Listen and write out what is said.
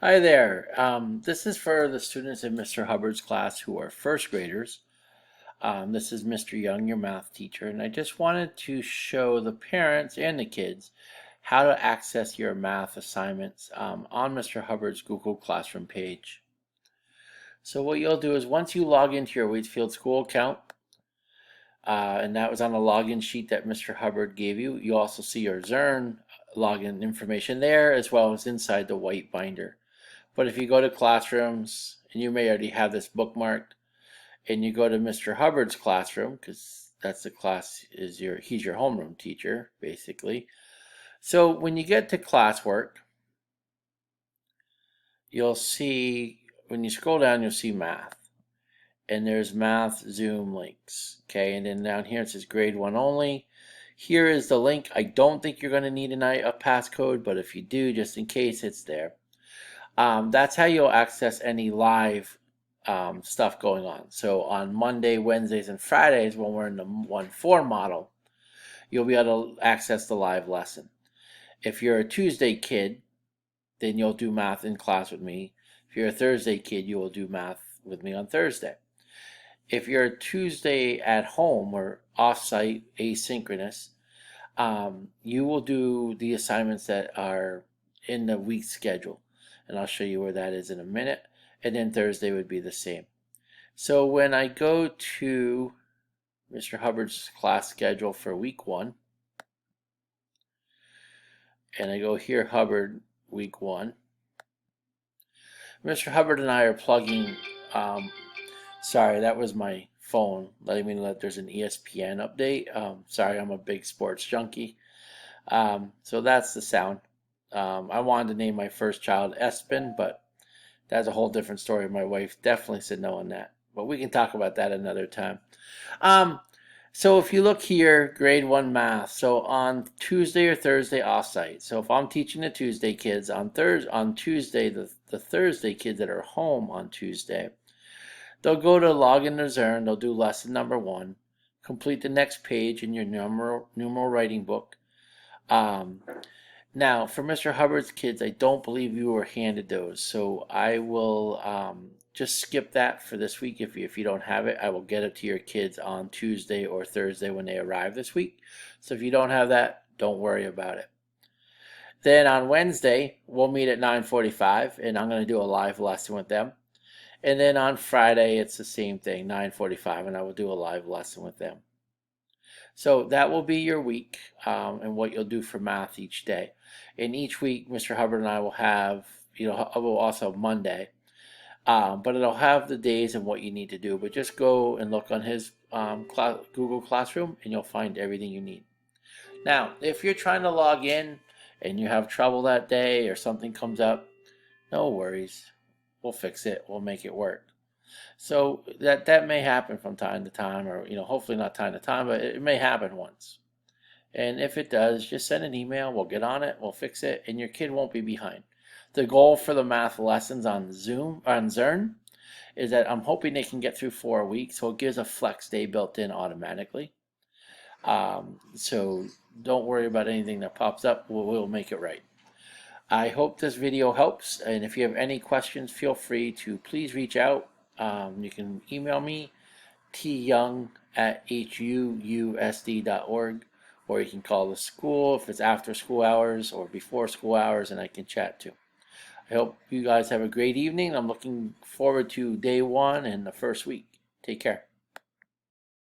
Hi there. This is for the students in Mr. Hubbard's class who are first graders. This is Mr. Young, your math teacher, and I just wanted to show the parents and the kids how to access your math assignments on Mr. Hubbard's Google Classroom page. So what you'll do is once you log into your Waitsfield School account, and that was on the login sheet that Mr. Hubbard gave you, you also see your Zern login information there as well as inside the white binder. But if you go to classrooms, and you may already have this bookmarked, and you go to Mr. Hubbard's classroom, because that's the class he's your homeroom teacher, basically. So when you get to classwork, you'll see, when you scroll down, you'll see math. And there's math Zoom links. Okay, and then down here it says grade 1 only. Here is the link. I don't think you're going to need a passcode, but if you do, just in case, it's there. That's how you'll access any live stuff going on. So on Monday, Wednesdays, and Fridays, when we're in the 1-4 model, you'll be able to access the live lesson. If you're a Tuesday kid, then you'll do math in class with me. If you're a Thursday kid, you will do math with me on Thursday. If you're a Tuesday at home or off-site, asynchronous, you will do the assignments that are in the week schedule. And I'll show you where that is in a minute. And then Thursday would be the same. So when I go to Mr. Hubbard's class schedule for week 1, and I go here, Hubbard, week 1, Mr. Hubbard and I are plugging, sorry, that was my phone letting me know that there's an ESPN update. Sorry, I'm a big sports junkie. So that's the sound. I wanted to name my first child Espen, but that's a whole different story. My wife definitely said no on that, but we can talk about that another time. So if you look here, grade 1 math. So on Tuesday or Thursday offsite. So if I'm teaching the Tuesday kids on Tuesday, the Thursday kids that are home on Tuesday, they'll go to log into Zern. They'll do lesson number 1, complete the next page in your numeral writing book. Now, for Mr. Hubbard's kids, I don't believe you were handed those, so I will just skip that for this week. If you don't have it, I will get it to your kids on Tuesday or Thursday when they arrive this week. So if you don't have that, don't worry about it. Then on Wednesday, we'll meet at 9:45, and I'm going to do a live lesson with them. And then on Friday, it's the same thing, 9:45, and I will do a live lesson with them. So that will be your week and what you'll do for math each day. And each week, Mr. Hubbard and I will have, I will also have Monday, but it'll have the days and what you need to do. But just go and look on his Google Classroom and you'll find everything you need. Now, if you're trying to log in and you have trouble that day or something comes up, no worries. We'll fix it. We'll make it work. So that may happen from time to time, or hopefully not time to time, but it may happen once. And if it does, just send an email. We'll get on it. We'll fix it, and your kid won't be behind. The goal for the math lessons on Zern, is that I'm hoping they can get through 4 weeks, so it gives a flex day built in automatically. So don't worry about anything that pops up. We'll make it right. I hope this video helps, and if you have any questions, feel free to please reach out. You can email me, tyoung@huusd.org, or you can call the school if it's after school hours or before school hours, and I can chat too. I hope you guys have a great evening. I'm looking forward to day 1 and the first week. Take care.